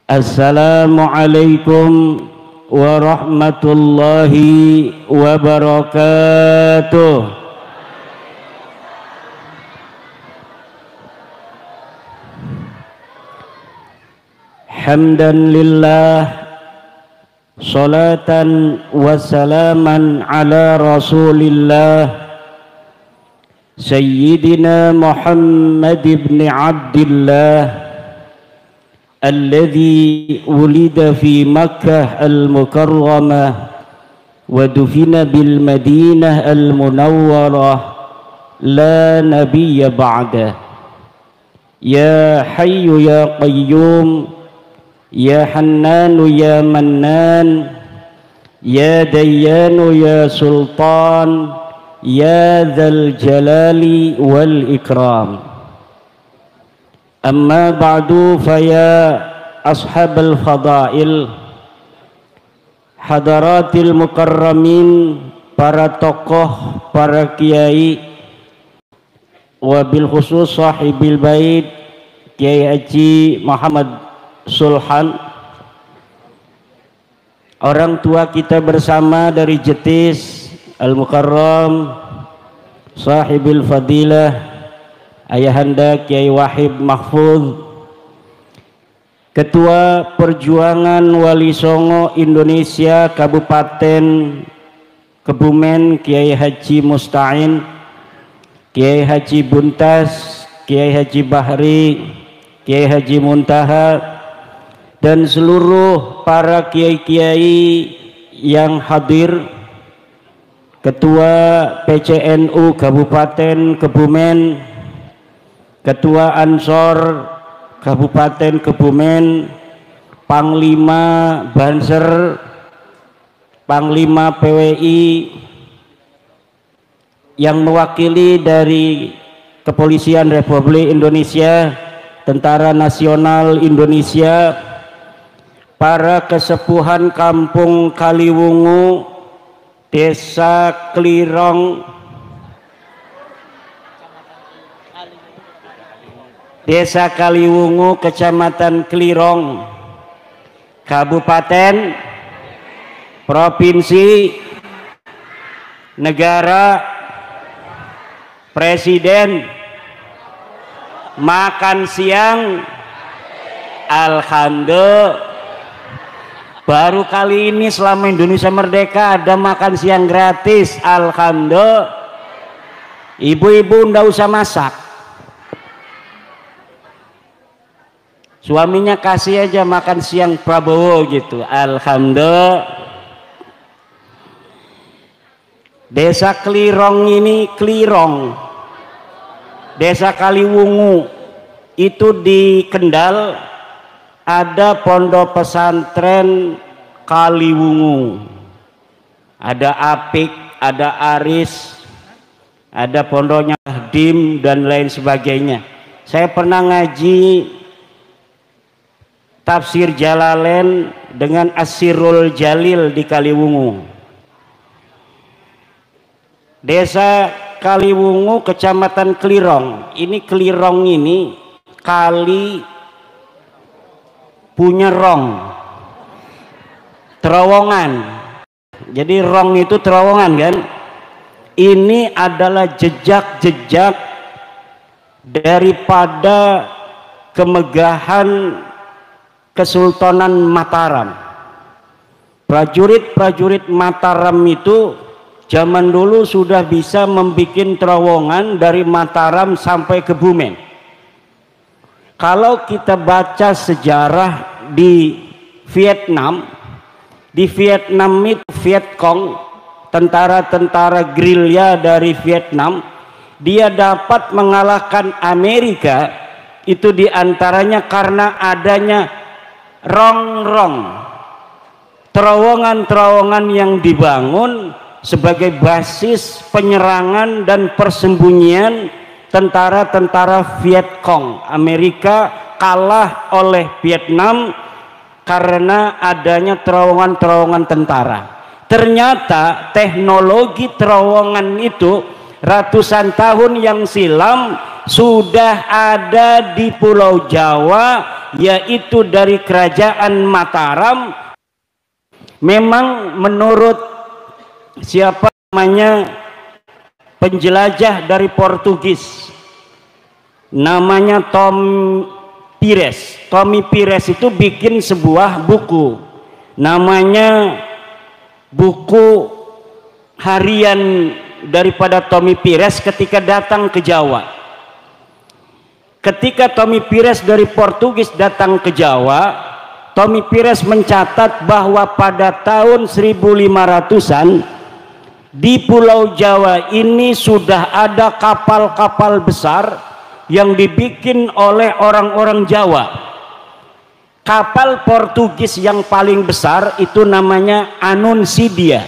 Assalamualaikum warahmatullahi wabarakatuh. Hamdan lillah, salatan wa salaman ala rasulillah Sayyidina Muhammad ibn Abdillah alladhi wulida fi Makkah al-Mukarramah wa dufina bil Madinah al-Munawwarah la nabiyya ba'dah. Ya Hayyu ya Qayyum, ya Hannanu ya Mannan, ya Dayyanu ya Sultan, ya Dzal Jalali wal Ikram. Amma ba'du, faya ashabal fadail, hadaratil mukarramin, para tokoh, para kiai, wabil khusus sahibil bait Kiai Haji Muhammad Sulhan, orang tua kita bersama dari Jetis Al-Mukarram, sahibil fadilah Ayahanda Kiai Wahid Mahfuz, Ketua Perjuangan Wali Songo Indonesia Kabupaten Kebumen Kiai Haji Musta'in, Kiai Haji Buntas, Kiai Haji Bahri, Kiai Haji Muntaha, dan seluruh para kiai-kiai yang hadir, Ketua PCNU Kabupaten Kebumen, Ketua Ansor Kabupaten Kebumen, Panglima Banser, Panglima PWI yang mewakili dari Kepolisian Republik Indonesia, Tentara Nasional Indonesia, para kesepuhan Kampung Kaliwungu, Desa Klirong, Desa Kaliwungu, Kecamatan Klirong, Kabupaten, Provinsi, Negara, Presiden, makan siang, alhamdulillah. Baru kali ini selama Indonesia merdeka ada makan siang gratis, alhamdulillah. Ibu-ibu ndak usah masak, suaminya kasih aja makan siang Prabowo gitu, alhamdulillah. Desa Klirong ini, Klirong, Desa Kaliwungu itu di Kendal, ada pondok pesantren Kaliwungu, ada Apik, ada Aris, ada pondoknya Dim dan lain sebagainya. Saya pernah ngaji tafsir Jalalain dengan Asirul Jalil di Kaliwungu. Desa Kaliwungu, Kecamatan Klirong. Ini Klirong ini kali punya rong, terowongan. Jadi rong itu terowongan kan. Ini adalah jejak-jejak daripada kemegahan Kesultanan Mataram. Prajurit-prajurit Mataram itu zaman dulu sudah bisa membuat terowongan dari Mataram sampai Kebumen. Kalau kita baca sejarah di Vietnam itu Viet Cong, tentara-tentara gerilya dari Vietnam, dia dapat mengalahkan Amerika itu diantaranya karena adanya rong-rong, terowongan-terowongan yang dibangun sebagai basis penyerangan dan persembunyian tentara-tentara Viet Cong. Amerika kalah oleh Vietnam karena adanya terowongan-terowongan tentara. Ternyata teknologi terowongan itu ratusan tahun yang silam sudah ada di Pulau Jawa yaitu dari kerajaan Mataram. Memang menurut siapa namanya penjelajah dari Portugis, namanya Tommy Pires itu bikin sebuah buku namanya buku harian daripada Tommy Pires ketika datang ke Jawa. Ketika Tommy Pires dari Portugis datang ke Jawa, Tommy Pires mencatat bahwa pada tahun 1500-an di Pulau Jawa ini sudah ada kapal-kapal besar yang dibikin oleh orang-orang Jawa. Kapal Portugis yang paling besar itu namanya Anuncidia,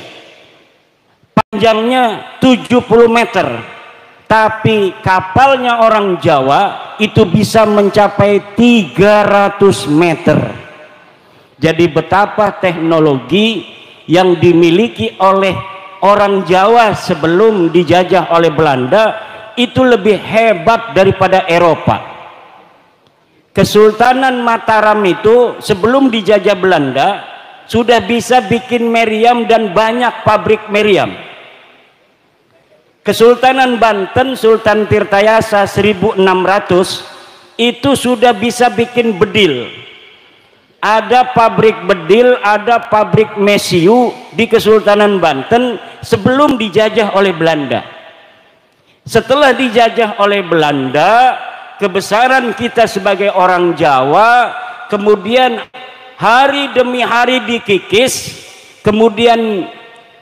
panjangnya 70 meter, tapi kapalnya orang Jawa itu bisa mencapai 300 meter. Jadi betapa teknologi yang dimiliki oleh orang Jawa sebelum dijajah oleh Belanda itu lebih hebat daripada Eropa. Kesultanan Mataram itu sebelum dijajah Belanda sudah bisa bikin meriam dan banyak pabrik meriam. Kesultanan Banten Sultan Tirtayasa 1600 itu sudah bisa bikin bedil. Ada pabrik bedil, ada pabrik mesiu di Kesultanan Banten sebelum dijajah oleh Belanda. Setelah dijajah oleh Belanda, kebesaran kita sebagai orang Jawa kemudian hari demi hari dikikis, kemudian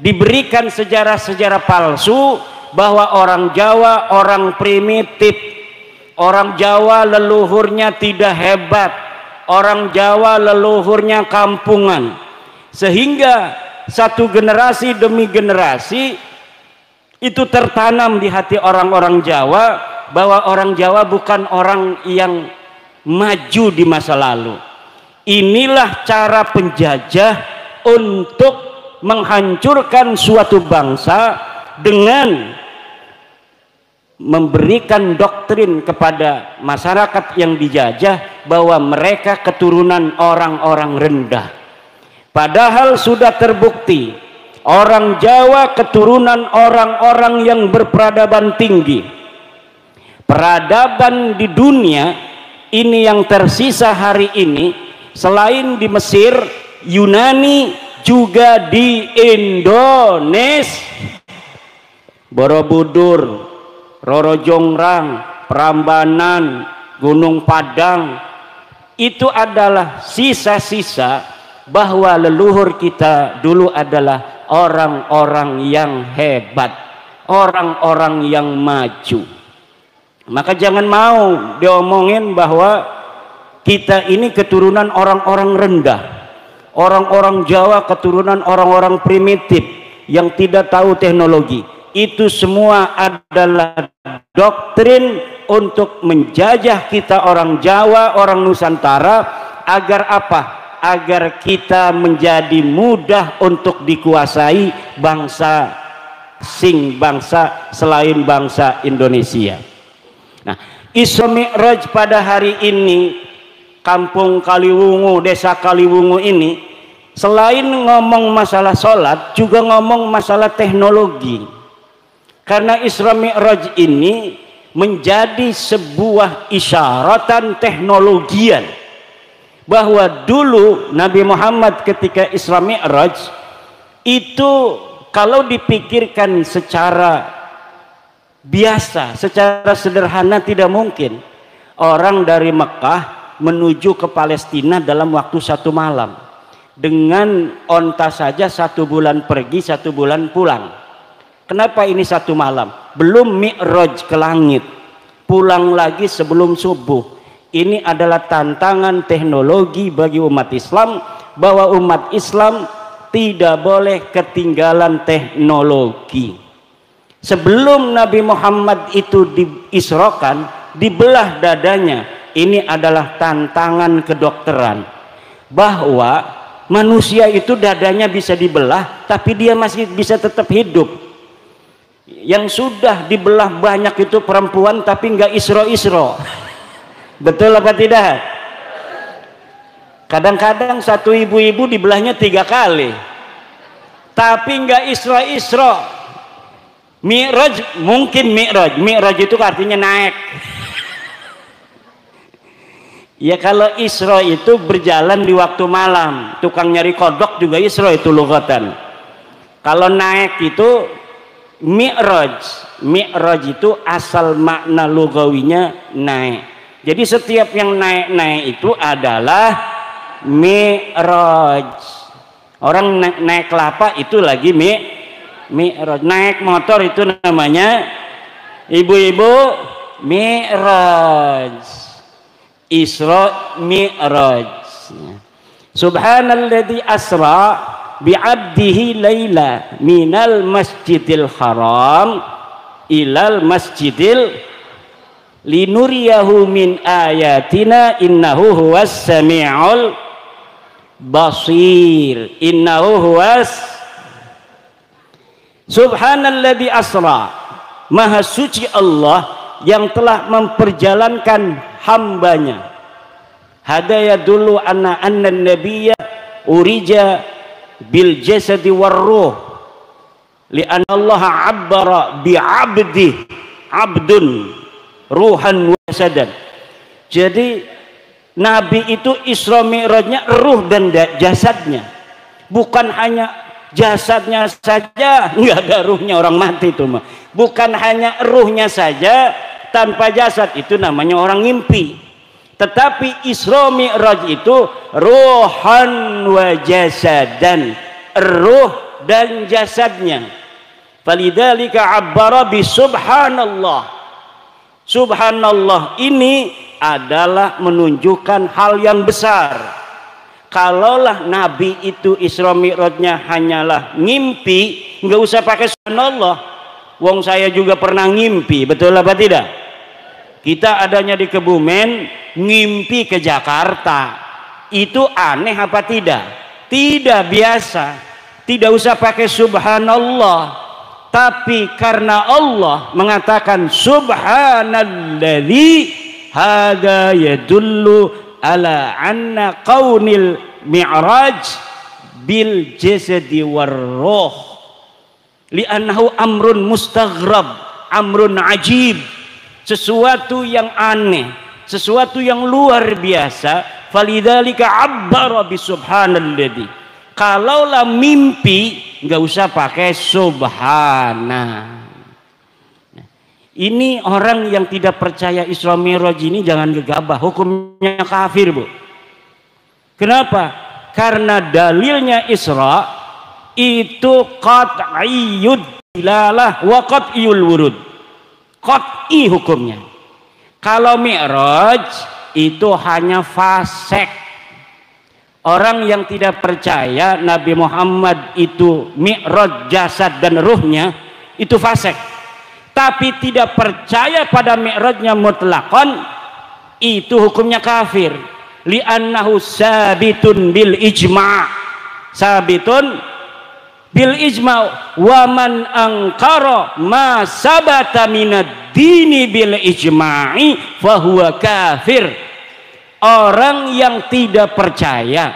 diberikan sejarah-sejarah palsu bahwa orang Jawa orang primitif, orang Jawa leluhurnya tidak hebat, orang Jawa leluhurnya kampungan, sehingga satu generasi demi generasi itu tertanam di hati orang-orang Jawa bahwa orang Jawa bukan orang yang maju di masa lalu. Inilah cara penjajah untuk menghancurkan suatu bangsa dengan memberikan doktrin kepada masyarakat yang dijajah bahwa mereka keturunan orang-orang rendah. Padahal sudah terbukti orang Jawa keturunan orang-orang yang berperadaban tinggi. Peradaban di dunia ini yang tersisa hari ini selain di Mesir, Yunani, juga di Indonesia. Borobudur, Roro Jonggrang, Prambanan, Gunung Padang, itu adalah sisa-sisa bahwa leluhur kita dulu adalah orang-orang yang hebat, orang-orang yang maju. Maka jangan mau diomongin bahwa kita ini keturunan orang-orang rendah, orang-orang Jawa keturunan orang-orang primitif yang tidak tahu teknologi. Itu semua adalah doktrin untuk menjajah kita orang Jawa, orang Nusantara, agar apa? Agar kita menjadi mudah untuk dikuasai bangsa selain bangsa Indonesia. Nah, Isra Mi'raj pada hari ini, kampung Kaliwungu, desa Kaliwungu ini, selain ngomong masalah sholat, juga ngomong masalah teknologi. Karena Isra Mi'raj ini menjadi sebuah isyaratan teknologian, bahwa dulu Nabi Muhammad ketika Isra Mi'raj itu kalau dipikirkan secara biasa, secara sederhana tidak mungkin orang dari Mekah menuju ke Palestina dalam waktu 1 malam. Dengan onta saja 1 bulan pergi, 1 bulan pulang. Kenapa ini 1 malam? Belum Mi'raj ke langit, pulang lagi sebelum subuh. Ini adalah tantangan teknologi bagi umat Islam, bahwa umat Islam tidak boleh ketinggalan teknologi. Sebelum Nabi Muhammad itu diisrokan, dibelah dadanya. Ini adalah tantangan kedokteran, bahwa manusia itu dadanya bisa dibelah tapi dia masih bisa tetap hidup. Yang sudah dibelah banyak itu perempuan tapi nggak isro-isro. Betul apa tidak? Kadang-kadang satu ibu-ibu dibelahnya 3 kali, tapi nggak Isra. Mi'raj mungkin Mi'raj itu artinya naik. Ya kalau Isra itu berjalan di waktu malam, tukang nyari kodok juga Isra itu lugatan. Kalau naik itu Mi'raj itu asal makna lugawinya naik. Jadi setiap yang naik itu adalah Mi'raj. Orang naik kelapa itu lagi Mi'raj. Naik motor itu namanya ibu-ibu Mi'raj. Isra Mi'raj. Subhanalladzi asra bi'abdihi laila minal masjidil haram ilal masjidil linuriyahu min ayatina innahu huwas sami'ul basir. Innahu huwas. Subhanalladzi asra, maha suci Allah yang telah memperjalankan hambanya. Hadaya dulu anna nabiyya urija bil jasadi war ruh li anna Allah abbara bi abdun ruhan wa jasadan. Jadi Nabi itu Isra Mi'rajnya ruh dan jasadnya, bukan hanya jasadnya saja, nggak ada ruhnya, orang mati itu mah. Bukan hanya ruhnya saja tanpa jasad, itu namanya orang ngimpi. Tetapi Isra Mi'raj itu ruhan wa jasadan, ruh dan jasadnya. Falidzalika abbara bi subhanallah. Subhanallah ini adalah menunjukkan hal yang besar. Kalaulah Nabi itu Isra Mi'rajnya hanyalah ngimpi, nggak usah pakai subhanallah. Wong saya juga pernah ngimpi, betul apa tidak? Kita adanya di Kebumen, ngimpi ke Jakarta. Itu aneh apa tidak? Tidak biasa. Tidak usah pakai subhanallah. Tapi karena Allah mengatakan subhanalladzi hada yadullu ala anna qaunil mi'raj bil jasadi war ruh li'annahu amrun mustaghrab, amrun ajib, sesuatu yang aneh, sesuatu yang luar biasa. Falidzalika abbara bi subhanalladzi. Kalaulah mimpi nggak usah pakai subhana. Ini orang yang tidak percaya Isra Mi'raj ini jangan gegabah, hukumnya kafir, Bu. Kenapa? Karena dalilnya Isra itu qat'iyyud dilalah wa qat'iyyul wurud. Qat'i hukumnya. Kalau Mi'raj itu hanya fasek. Orang yang tidak percaya Nabi Muhammad itu Mi'raj jasad dan ruhnya itu fasik. Tapi tidak percaya pada Mi'rajnya mutlaqan itu hukumnya kafir. Li'annahu sabitun bil ijma'. Sabitun bil ijma' wa man angkara ma sabata minad dini bil ijma'i fahuwa kafir. Orang yang tidak percaya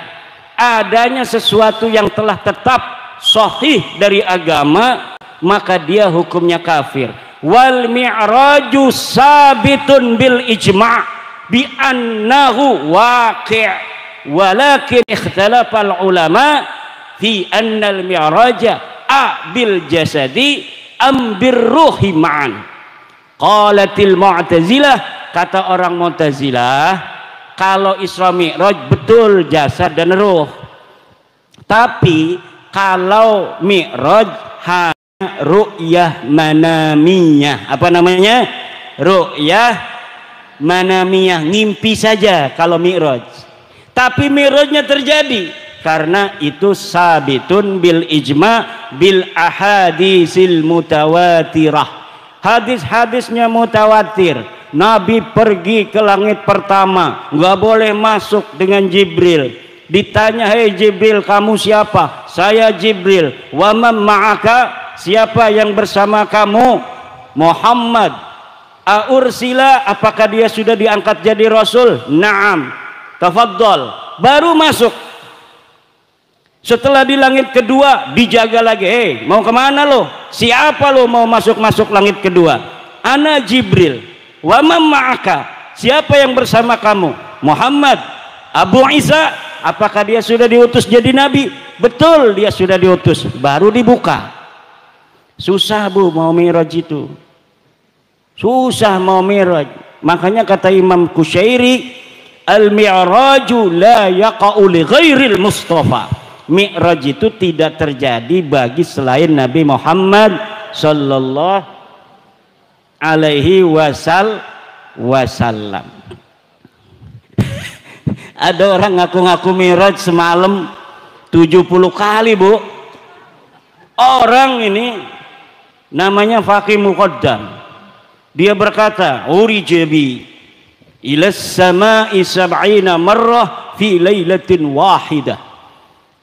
adanya sesuatu yang telah tetap sahih dari agama, maka dia hukumnya kafir. Wal mi'raju sabitun bil ijma' bi annahu waqi' walakin ikhtalafal ulama fi annal mi'raja bil jasadi am bir ruhi ma'an. Qalatil mu'tazilah, kata orang Mu'tazilah, kalau Isra Mi'raj betul jasad dan ruh. Tapi kalau Mi'raj hanya ru'yah manamiyah. Apa namanya? Ru'yah manamiyah, ngimpi saja kalau Mi'raj. Tapi Mi'rajnya terjadi karena itu sabitun bil ijma bil ahadisil mutawatirah. Hadis-hadisnya mutawatir. Nabi pergi ke langit pertama, nggak boleh masuk dengan Jibril. Ditanya, hei Jibril, kamu siapa? Saya Jibril. Wa man ma'aka, siapa yang bersama kamu? Muhammad. Aursila, apakah dia sudah diangkat jadi rasul? Naam. Tafaddal. baru masuk. Setelah di langit kedua dijaga lagi, mau kemana lo? Siapa lo mau masuk langit kedua? Ana Jibril. Wa man ma'aka? Siapa yang bersama kamu? Muhammad. Abu Isa, apakah dia sudah diutus jadi nabi? Betul, dia sudah diutus. Baru dibuka. Susah bu mau Mi'raj itu, susah mau Mi'raj. Makanya kata Imam Kusyairi, al-mi'raju la yaqa'u li ghairil Mustafa. Mi'raj itu tidak terjadi bagi selain Nabi Muhammad sallallahu alaihi wasallam. Ada orang ngaku-ngaku Mi'raj semalam 70 kali bu. Orang ini namanya Faqih Muqaddam. Dia berkata, urijabi ila sama'i sab'ina marrah fi lailatin wahidah.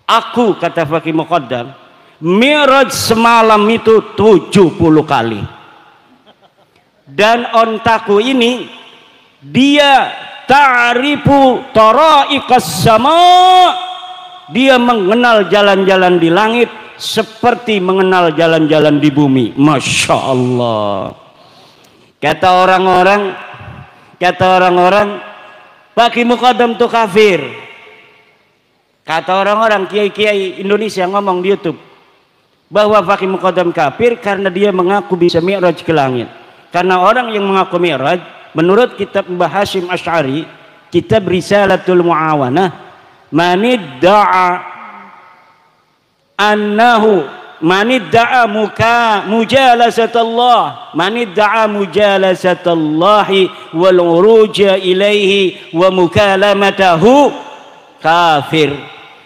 Aku, kata Faqih Muqaddam, Mi'raj semalam itu 70 kali. Dan ontaku ini dia ta'rifu tara'iqas sama, dia mengenal jalan-jalan di langit seperti mengenal jalan-jalan di bumi. Masya Allah. Kata orang-orang Faqih Muqaddam itu kafir. Kata orang-orang kiai-kiai Indonesia ngomong di YouTube bahwa Faqih Muqaddam kafir karena dia mengaku bisa Mi'raj ke langit. Karena orang yang mengaku Mi'raj, menurut kitab Mbah Hashim Asy'ari, kitab Risalatul Mu'awanah, manidda'a annahu manidda'a mujalasatullah, manidda'a mujalasatallahi wal uruja ilaihi wa mukalamatahu kafir.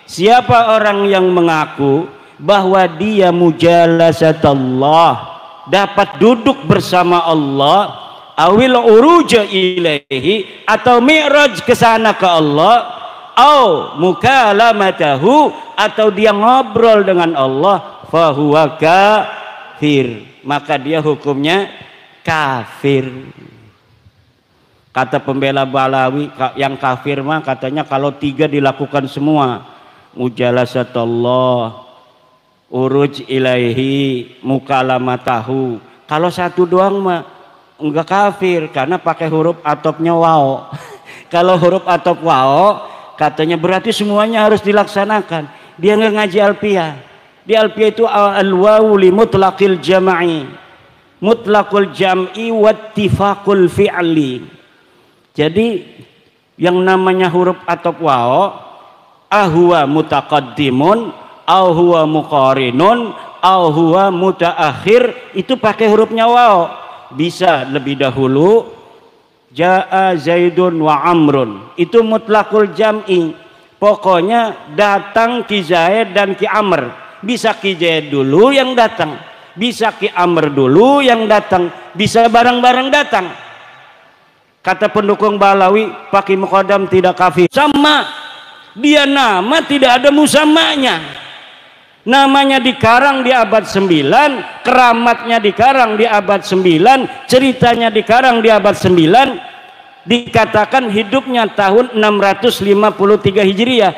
Siapa orang yang mengaku bahwa dia mujalasatullah, dapat duduk bersama Allah, awil uruja ilaihi, atau mi'raj ke sana ke Allah, au mukalamatahu, atau dia ngobrol dengan Allah, fahuwa kafir, maka dia hukumnya kafir. Kata pembela Balawi, yang kafir mah katanya kalau 3 dilakukan semua, mujalasatullah, uruj ilaihi, mukalamatahu. Kalau 1 doang mah enggak kafir karena pakai huruf atopnya waw. Kalau huruf atop waw katanya berarti semuanya harus dilaksanakan. Dia nggak ngaji alfiyah. Di alfiyah itu al-wawu li mutlaqil jam'i, mutlaqul jam'i wattifaqul fi'li. Jadi yang namanya huruf atop waw, ahwa mutaqaddimun, au huwa muqarinun, au huwa mutaakhir, itu pakai hurufnya waw. Bisa lebih dahulu, jaa zaidun wa amrun, itu mutlaqul jam'i, pokoknya datang ki Zaid dan ki Amr. Bisa ki Zaid dulu yang datang, bisa ki Amr dulu yang datang, bisa bareng-bareng datang. Kata pendukung Balawi, Faqih Muqaddam tidak kafir. Sama, dia nama tidak ada musamanya. Namanya dikarang di abad 9, keramatnya dikarang di abad 9, ceritanya dikarang di abad 9, dikatakan hidupnya tahun 653 Hijriah,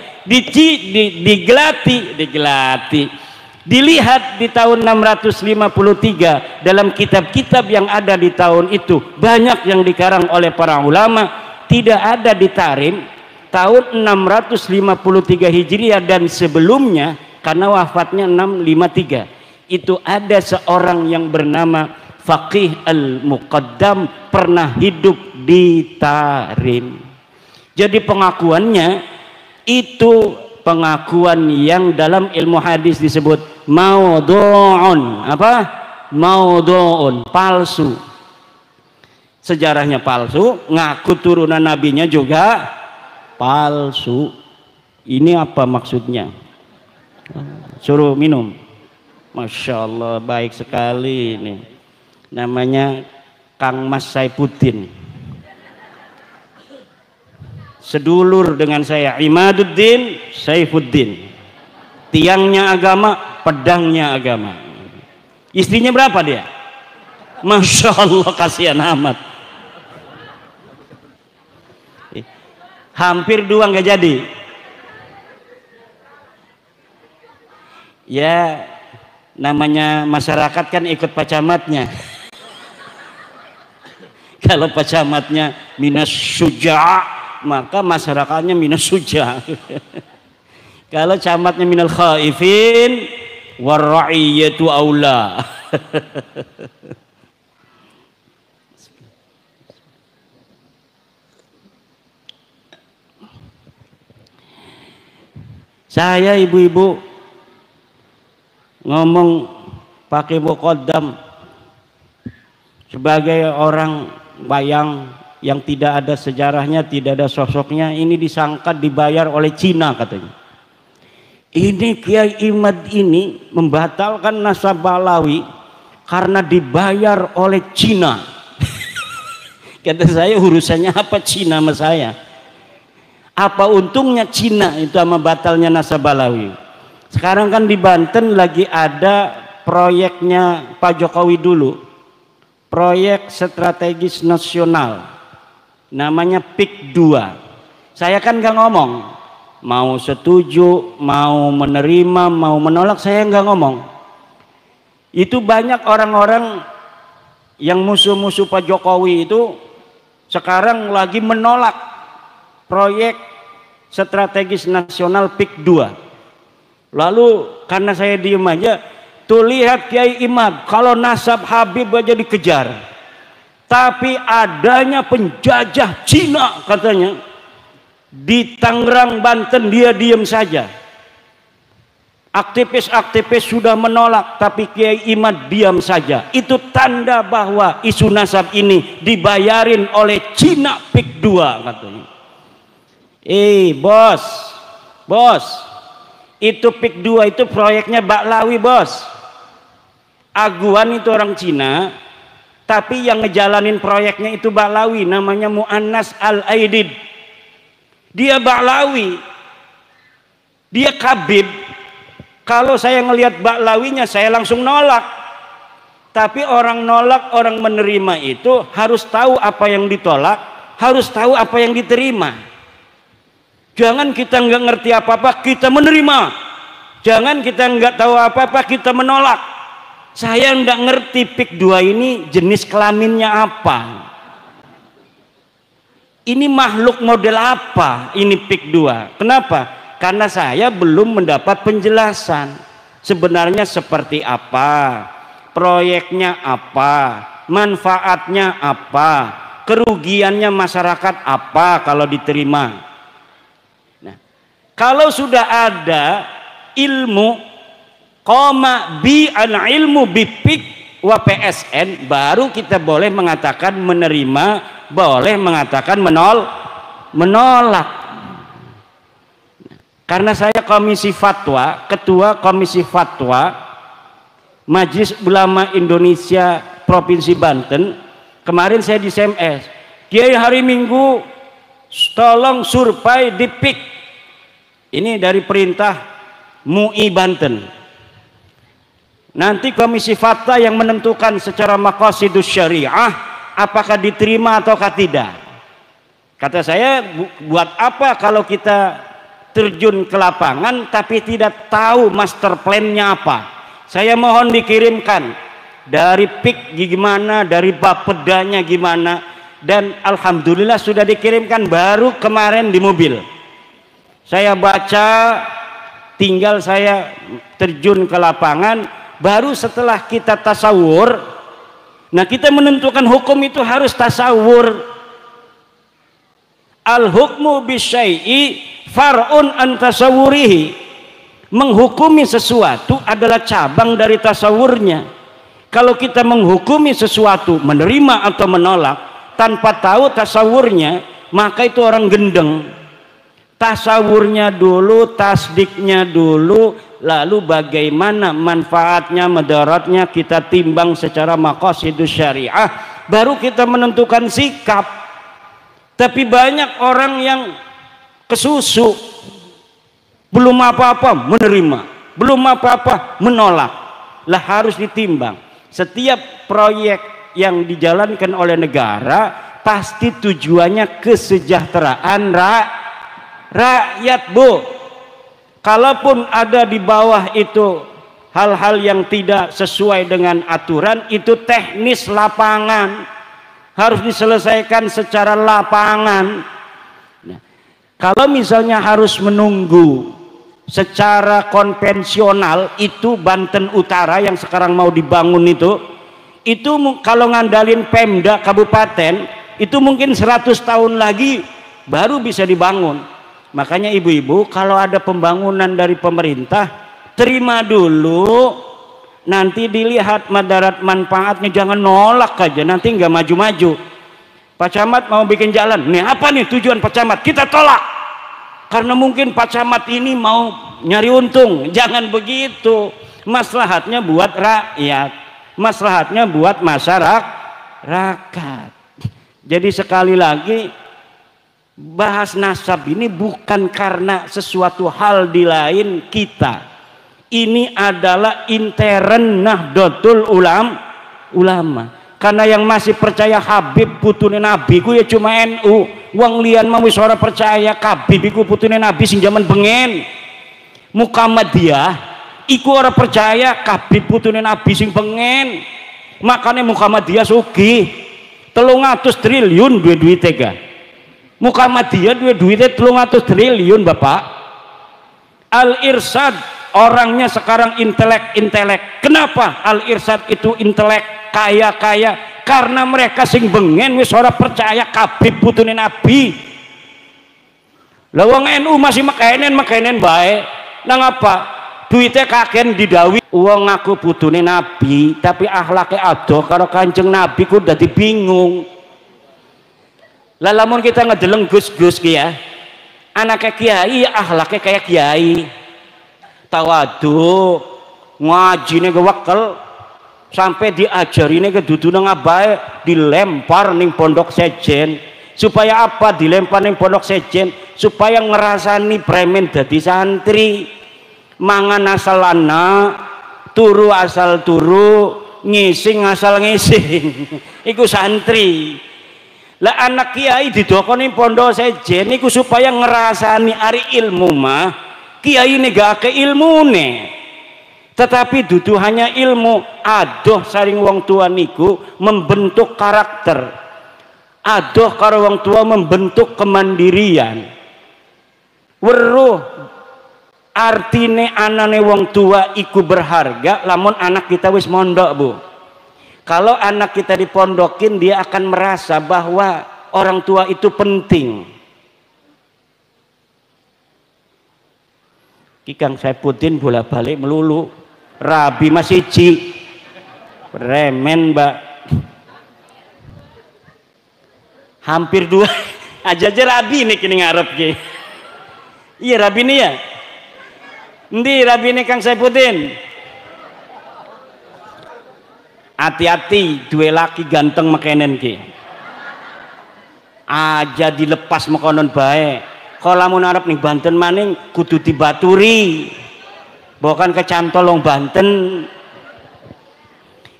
dilihat di tahun 653 dalam kitab-kitab yang ada di tahun itu, banyak yang dikarang oleh para ulama, tidak ada di Tarim tahun 653 Hijriah dan sebelumnya, karena wafatnya 653. Itu ada seorang yang bernama Faqih Al-Muqaddam pernah hidup di Tarim. Jadi pengakuannya itu pengakuan yang dalam ilmu hadis disebut maudhu'un. Apa? Maudhu'un, palsu. Sejarahnya palsu, ngaku turunan nabinya juga palsu. Ini apa maksudnya? Suruh minum. Masya Allah, baik sekali ini. Namanya Kang Mas Saifuddin, sedulur dengan saya, Imaduddin Saifuddin. Tiangnya agama, pedangnya agama. Istrinya berapa dia? Masya Allah, kasihan amat. Hampir 2 nggak jadi. Ya namanya masyarakat kan ikut Pak Camatnya. Kalau Pak Camatnya minas suja, maka masyarakatnya minas suja. Kalau camatnya minal khaifin warra'iyatu aula. Saya ibu-ibu ngomong pakai muqaddam sebagai orang bayang yang tidak ada sejarahnya, tidak ada sosoknya, ini disangka dibayar oleh Cina katanya. Ini Kiai Imad ini membatalkan nasab Balawi karena dibayar oleh Cina. Kata saya, urusannya apa Cina sama saya? Apa untungnya Cina itu sama batalnya nasab Balawi? Sekarang kan di Banten lagi ada proyeknya Pak Jokowi dulu, proyek strategis nasional, namanya PIK 2. Saya kan gak ngomong, mau setuju, mau menerima, mau menolak, saya nggak ngomong. Itu banyak orang-orang yang musuh-musuh Pak Jokowi itu sekarang lagi menolak proyek strategis nasional PIK 2. Lalu karena saya diem aja, tuh lihat Kiai Imad, kalau nasab Habib aja dikejar, tapi adanya penjajah Cina katanya di Tangerang, Banten, dia diam saja. Aktivis-aktivis sudah menolak, tapi Kiai Imad diam saja. Itu tanda bahwa isu nasab ini dibayarin oleh Cina PIK 2 katanya. Bos, itu PIK 2 itu proyeknya Baklawi, bos. Aguan itu orang Cina, tapi yang ngejalanin proyeknya itu Baklawi, namanya Mu'annas Al-Aidid. Dia Baklawi, dia Kabib. Kalau saya ngelihat Baklawinya, saya langsung nolak. Tapi orang nolak, orang menerima itu harus tahu apa yang ditolak, harus tahu apa yang diterima. Jangan kita nggak ngerti apa-apa kita menerima, jangan kita nggak tahu apa-apa kita menolak. Saya nggak ngerti PIK 2 ini jenis kelaminnya apa, ini makhluk model apa ini PIK 2. Kenapa? Karena saya belum mendapat penjelasan sebenarnya seperti apa, proyeknya apa, manfaatnya apa, kerugiannya masyarakat apa kalau diterima. Kalau sudah ada ilmu koma bi an ilmu bipik wa PSN, baru kita boleh mengatakan menerima, boleh mengatakan menolak. Karena saya komisi fatwa, ketua komisi fatwa Majelis Ulama Indonesia Provinsi Banten, kemarin saya di SMS, Kiai hari Minggu tolong survei di PIK. Ini dari perintah MUI Banten. Nanti komisi fatwa yang menentukan secara maqasidus syariah apakah diterima ataukah tidak. Kata saya, buat apa kalau kita terjun ke lapangan tapi tidak tahu master plan-nya apa? Saya mohon dikirimkan dari PIK gimana, dari bapedanya gimana, dan alhamdulillah sudah dikirimkan baru kemarin di mobil. Saya baca, tinggal saya terjun ke lapangan, baru setelah kita tasawur. Nah, kita menentukan hukum itu harus tasawur. Al-hukmu bisyai'i far'un an tasawurihi. Menghukumi sesuatu adalah cabang dari tasawurnya. Kalau kita menghukumi sesuatu, menerima atau menolak, tanpa tahu tasawurnya, maka itu orang gendeng. Tasawurnya dulu, tasdiknya dulu, lalu bagaimana manfaatnya, madaratnya kita timbang secara maqasidus syariah, baru kita menentukan sikap. Tapi banyak orang yang kesusu, belum apa-apa menerima, belum apa-apa menolak. Lah harus ditimbang. Setiap proyek yang dijalankan oleh negara pasti tujuannya kesejahteraan rakyat, Bu. Kalaupun ada di bawah itu hal-hal yang tidak sesuai dengan aturan itu teknis lapangan, harus diselesaikan secara lapangan. Nah, kalau misalnya harus menunggu secara konvensional, itu Banten Utara yang sekarang mau dibangun itu kalau ngandalin Pemda kabupaten itu mungkin 100 tahun lagi baru bisa dibangun. Makanya ibu-ibu kalau ada pembangunan dari pemerintah, terima dulu, nanti dilihat madarat manfaatnya, jangan nolak aja, nanti nggak maju-maju. Pak Camat mau bikin jalan, nih apa nih tujuan Pak Camat, kita tolak karena mungkin Pak Camat ini mau nyari untung. Jangan begitu, maslahatnya buat rakyat, maslahatnya buat masyarakat. Jadi sekali lagi, bahas nasab ini bukan karena sesuatu hal di lain kita. Ini adalah intern Nahdlatul Ulama. Karena yang masih percaya Habib putune Nabi ku ya cuma NU. Wong liyan mau wis ora percaya Habib iku putune Nabi sing jaman bengen. Muhammadiyah iku ora percaya Habib putune Nabi sing bengen. Makanya Muhammadiyah sugih 300 triliun duit-duite ga. Muhammadiyah duit-duite 300 triliun Bapak. Al-Irsyad orangnya sekarang intelek. Kenapa Al-Irsyad itu intelek, kaya? Karena mereka sing bengen wis ora percaya Habib putune Nabi. Lah wong NU masih makanen bae. Nang apa? Duitnya kaken didawi. Wong ngaku putune Nabi tapi akhlake adoh karo Kanjeng Nabi ku dadi bingung. Lah lamun kita ngedeleng Gus-gus ki ya, anaknya kiai akhlake kayak kiai. Tawadu, ngajine kewekel, sampai diajarine kedudu nang abae, dilempar ning pondok sejen. Supaya apa dilempar ning pondok sejen? Supaya ngerasani premen dadi santri. Mangan asal lana, turu asal turu, ngising asal ngising. Iku santri. Lah anak kiai didokoni pondok sejen iku supaya ngerasani ari ilmu mah kiai negake ilmune, tetapi dudu hanya ilmu. Adoh saring wong tua niku membentuk karakter, adoh karo wong tua membentuk kemandirian. Weruh artine anane wong tua iku berharga lamun anak kita wis mondok Bu. Kalau anak kita dipondokin, dia akan merasa bahwa orang tua itu penting. Kikang Saipuddin bolak-balik melulu rabi masih ci remen Mbak, hampir 2 aja rabi nih kini ngarep ki. Iya rabi nih ya, endi rabi nih Kang Saipuddin. Hati-hati dua laki ganteng makenen ki aja dilepas mekonon baik. Kalau lamun arep ning Banten maning kudu dibaturi, bukan kecantolong Banten.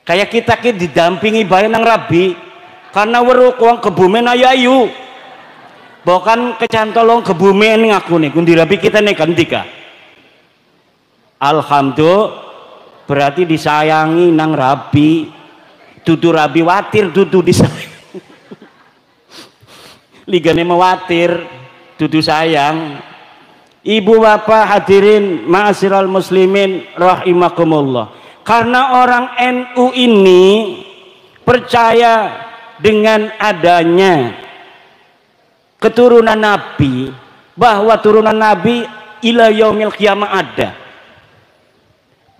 Kayak kita ki didampingi bae nang rabi karena weruh wong Kebumen ayu-ayu, bukan kecantolong Kebumen ngaku nih kundi rabi kita nih kandika. Alhamdulillah berarti disayangi nang rabi, dudu rabi watir, dudu disayang. Ligane mewatir dudu sayang. Ibu bapak hadirin ma'asyiral muslimin rahimakumullah, karena orang NU ini percaya dengan adanya keturunan Nabi, bahwa turunan Nabi ila yaumil qiyamah ada.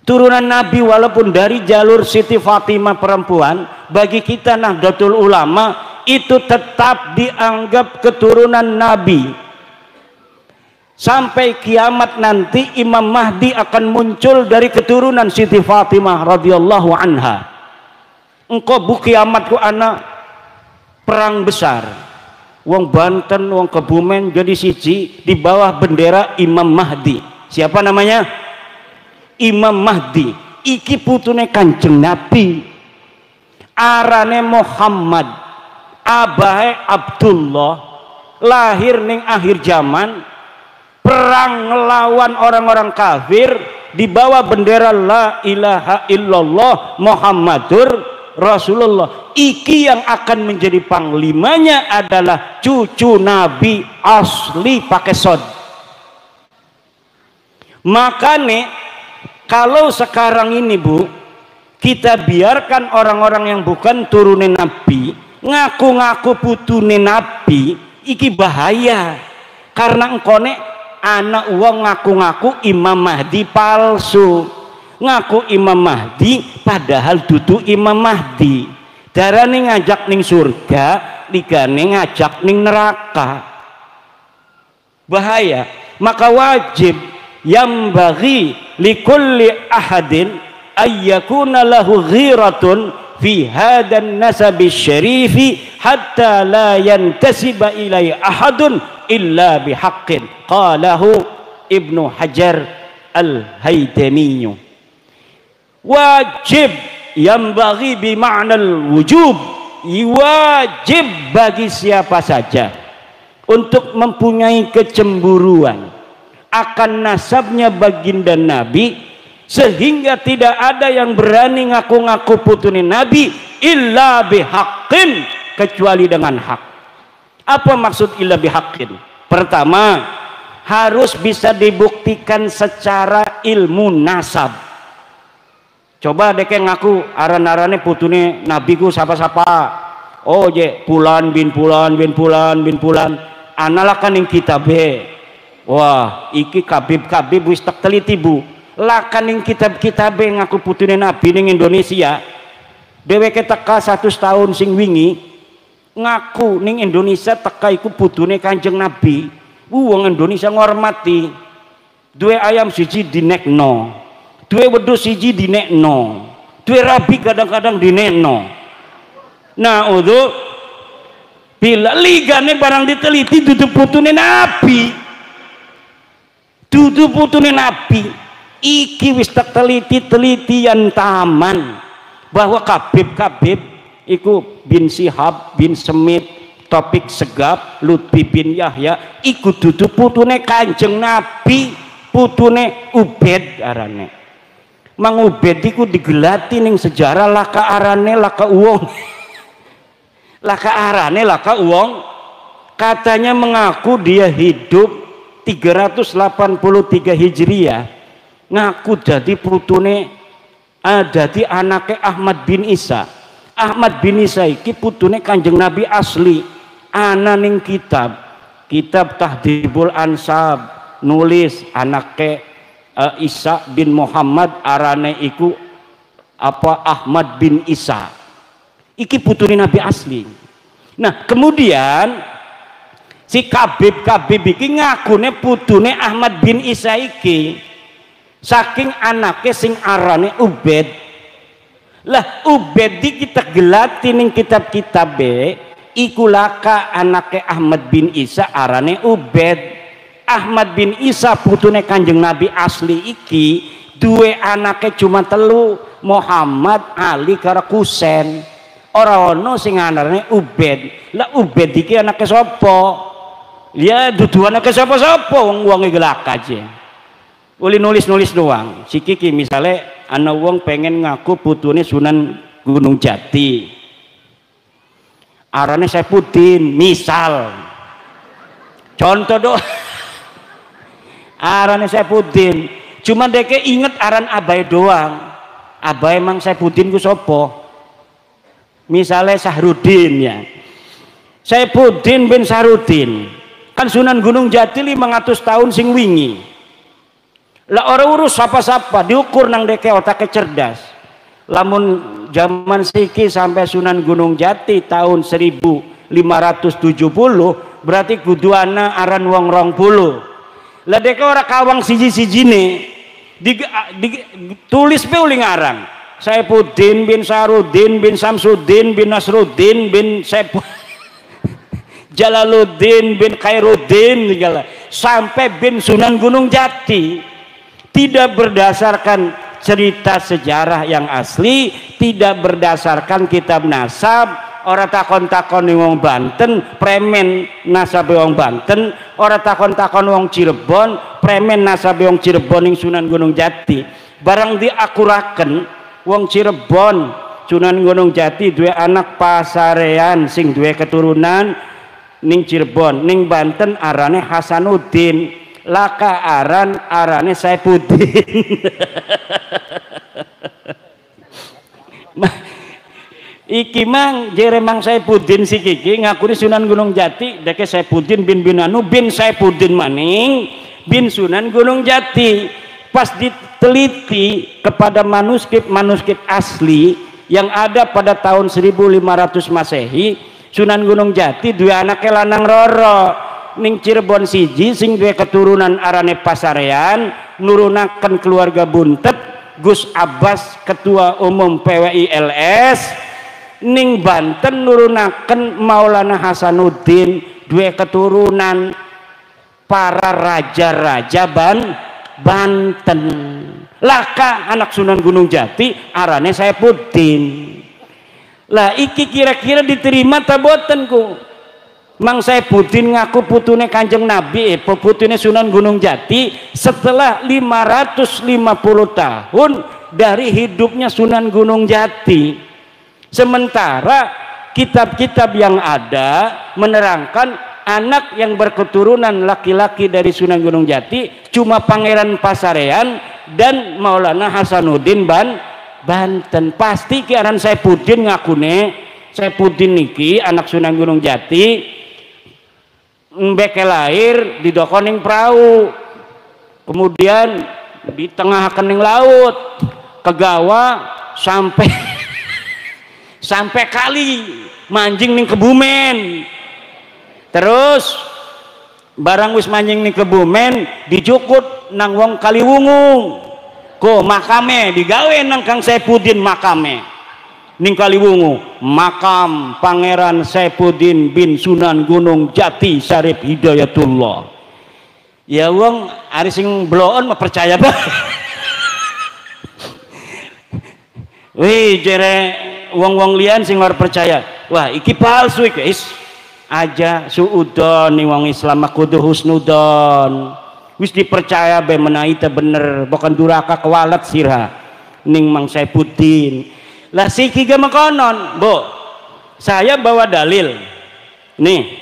Turunan Nabi walaupun dari jalur Siti Fatimah perempuan, bagi kita Nahdlatul Ulama itu tetap dianggap keturunan Nabi. Sampai kiamat nanti Imam Mahdi akan muncul dari keturunan Siti Fatimah radhiyallahu anha. Engkau bu kiamatku anak perang besar. Wong Banten, wong Kebumen jadi siji di bawah bendera Imam Mahdi. Siapa namanya? Imam Mahdi. Iki putune Kanjeng Nabi. Arane Muhammad. Abahe Abdullah. Lahir ning akhir zaman. Perang ngelawan orang-orang kafir, di bawah bendera la ilaha illallah Muhammadur Rasulullah. Iki yang akan menjadi panglimanya adalah cucu Nabi asli pakai sod. Makanya kalau sekarang ini Bu, kita biarkan orang-orang yang bukan turunin Nabi ngaku-ngaku putune Nabi, iki bahaya. Karena engkone anak uang ngaku-ngaku Imam Mahdi palsu, ngaku Imam Mahdi padahal dudu Imam Mahdi. Darane ngajak ning surga, ligane ngajak ning neraka. Bahaya. Maka wajib yang bagi likulli ahadin ayyakuna lahu ghiratun fi hadan nasabi syarifi hatta la yantasiba ilai ahadun illa bihaqqin, qalahu Ibnu Hajar al-Haytami. Wajib yang bagi bima'nal wujub, wajib bagi siapa saja untuk mempunyai kecemburuan akan nasabnya baginda Nabi, sehingga tidak ada yang berani ngaku-ngaku putune Nabi illa bihaqqin, kecuali dengan hak. Apa maksud illa bihaqqin? Pertama, harus bisa dibuktikan secara ilmu nasab. Coba deke ngaku aran-arane putune Nabi ku sapa-sapa. Oh je Pulan bin Pulan bin Pulan bin Pulan. Analakan ing kitabe. Wah, iki kabib-kabib wis tak teliti Bu. Lakan ing kitab-kitab ngaku putune Nabi ning Indonesia. Dheweke teka 100 tahun sing wingi ngaku ning Indonesia teka iku putune Kanjeng Nabi. Wong Indonesia ngormati. Duwe ayam siji dinekno, duwe wedhus siji dinekno, duwe rabi kadang-kadang dinekno. Nah, untuk bila ligane barang diteliti dudu putune Nabi. Dudu putune Nabi. Iki wis tak teliti-telitian taman bahwa kabib-kabib iku bin Syihab bin Semit, Topik Segap, Lutfi bin Yahya iku dudu putune Kanjeng Nabi, putune Ubed arane. Mang Ubed iku digelati ning sejarah laka arane laka uwong. Laka arane laka uwong. Katanya mengaku dia hidup 383 Hijriah, ngaku jadi putune dadi anake Ahmad bin Isa. Ahmad bin Isa iki putune Kanjeng Nabi asli. Ana ning kitab Tahdhibul Ansab nulis anake Isa bin Muhammad arane iku apa Ahmad bin Isa. Iki putune Nabi asli. Nah, kemudian si kabib-kabib iki ngakune putune Ahmad bin Isa iki saking anake sing arane Ubed. Lah Ubed iki kita gelati ning kitab-kitab iku laka anake Ahmad bin Isa arane Ubed. Ahmad bin Isa putune Kanjeng Nabi asli iki duwe anake cuma telu, Muhammad, Ali karo Husain. Ora ono sing arane Ubed. Lah Ubed iki anake sapa? Ya dudu anake sapa-sapa, wong-wonge gelak aja. Uli nulis-nulis doang. Sikiki misale ana wong pengen ngaku putune Sunan Gunung Jati. Arane Saifuddin, misal. Contoh doang. Arane Saifuddin. Cuma deke inget aran abai doang. Abai emang Saifuddin ku sapa? Misale Sahrudin ya. Saifuddin bin Sahrudin. Kan Sunan Gunung Jati 500 tahun sing wingi. Lah orang urus sapa-sapa diukur nang deke otake cerdas. Lamun zaman siki sampai Sunan Gunung Jati tahun 1570 berarti kudu ana aran wong 20. Lah deke ora kawang siji-sijine tulis pe uli ngarang. Saifuddin bin Sarudin bin Samsuddin bin Nasruddin bin Jalaluddin bin Khairuddin sampai bin Sunan Gunung Jati, tidak berdasarkan cerita sejarah yang asli, tidak berdasarkan kitab nasab, ora takon-takon wong Banten premen nasabe wong Banten, ora takon-takon wong Cirebon premen nasabe wong Cirebon ning Sunan Gunung Jati. Barang diakuraken wong Cirebon Sunan Gunung Jati duwe anak pasarean sing duwe keturunan ning Cirebon, ning Banten arane Hasanuddin, laka arane Saifuddin. Iki mang jere mang Saifuddin si kiki ngakuni Sunan Gunung Jati deke Saifuddin bin Anu bin Saifuddin maning bin Sunan Gunung Jati. Pas diteliti kepada manuskrip asli yang ada pada tahun 1500 Masehi, Sunan Gunung Jati dua anaknya lanang roro ning Cirebon siji sing duwe keturunan arane pasarean nurunaken keluarga buntet Gus Abbas ketua umum PWI LS. Ning Banten nurunaken Maulana Hasanuddin dua keturunan para raja-raja Banten. Laka anak Sunan Gunung Jati arane Saifuddin. Lah iki kira-kira diterima ta boten ku? Mang Saifuddin ngaku putune Kanjeng Nabi, putune Sunan Gunung Jati setelah 550 tahun dari hidupnya Sunan Gunung Jati. Sementara kitab-kitab yang ada menerangkan anak yang berketurunan laki-laki dari Sunan Gunung Jati cuma Pangeran Pasarean dan Maulana Hasanuddin Banten. Pasti ki aran Saifuddin ngakune Saifuddin niki anak Sunan Gunung Jati mbeke lahir di dokoning perahu, kemudian di tengah kening laut kegawa sampai kali manjing ning Kebumen, terus barang wis manjing ning Kebumen dijukut nang wong Kaliwungu ko makame digawe nang Kang Saifuddin makame ning Kaliwungu, makam Pangeran Saifuddin bin Sunan Gunung Jati Syarif Hidayatullah. Ya wong ari sing bloon mah percaya banget. Wih jere wong-wong lian sing ora percaya, wah iki palsu iki aja suudon ning wong Islam kudu husnudon. Wis dipercaya be menawi teh bener, bukan duraka kewalet sirah ning Mang Saifuddin. Lah siki ge mengkonon, Bu. Saya bawa dalil nih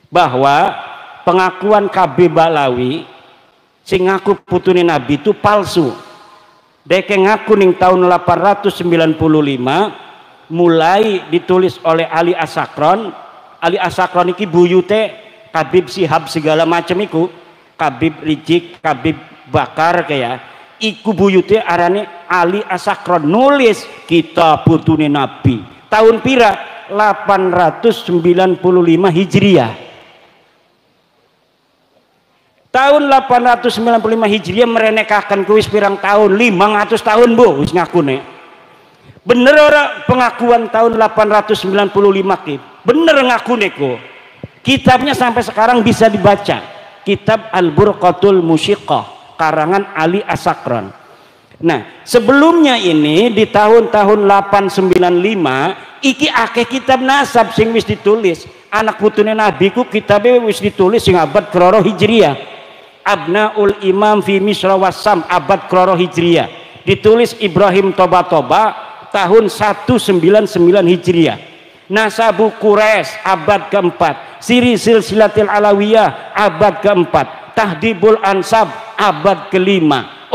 bahwa pengakuan KB Balawi sing ngaku putune Nabi itu palsu. Deke ngaku ning tahun 895 mulai ditulis oleh Ali Asakron. Ali Asakron iki buyute Habib Sihab segala macam iku, Habib Rijik, Habib Bakar kayak iku buyute arane Ali Asakron nulis kitab putune Nabi tahun pira 895 Hijriah. Tahun 895 Hijriah merenekakan kuis pirang tahun 500 tahun Bu wis ngakune. Bener ora pengakuan tahun 895 ki? Bener ngakune ku. Kitabnya sampai sekarang bisa dibaca. Kitab Al-Burqatul Musyiqah karangan Ali Asakron. Nah, sebelumnya ini di tahun-tahun 895 iki akeh kitab nasab sing wis ditulis. Anak putune Nabi ku kitabe wis ditulis sing abad keloro Hijriah. Abnaul Imam fi Misra Wassam abad keloro Hijriah. Ditulis Ibrahim Toba tahun 199 Hijriah. Nasabu Quraisy abad keempat. Siri Silsilatil Alawiyah abad keempat. Tahdibul Ansab abad kelima.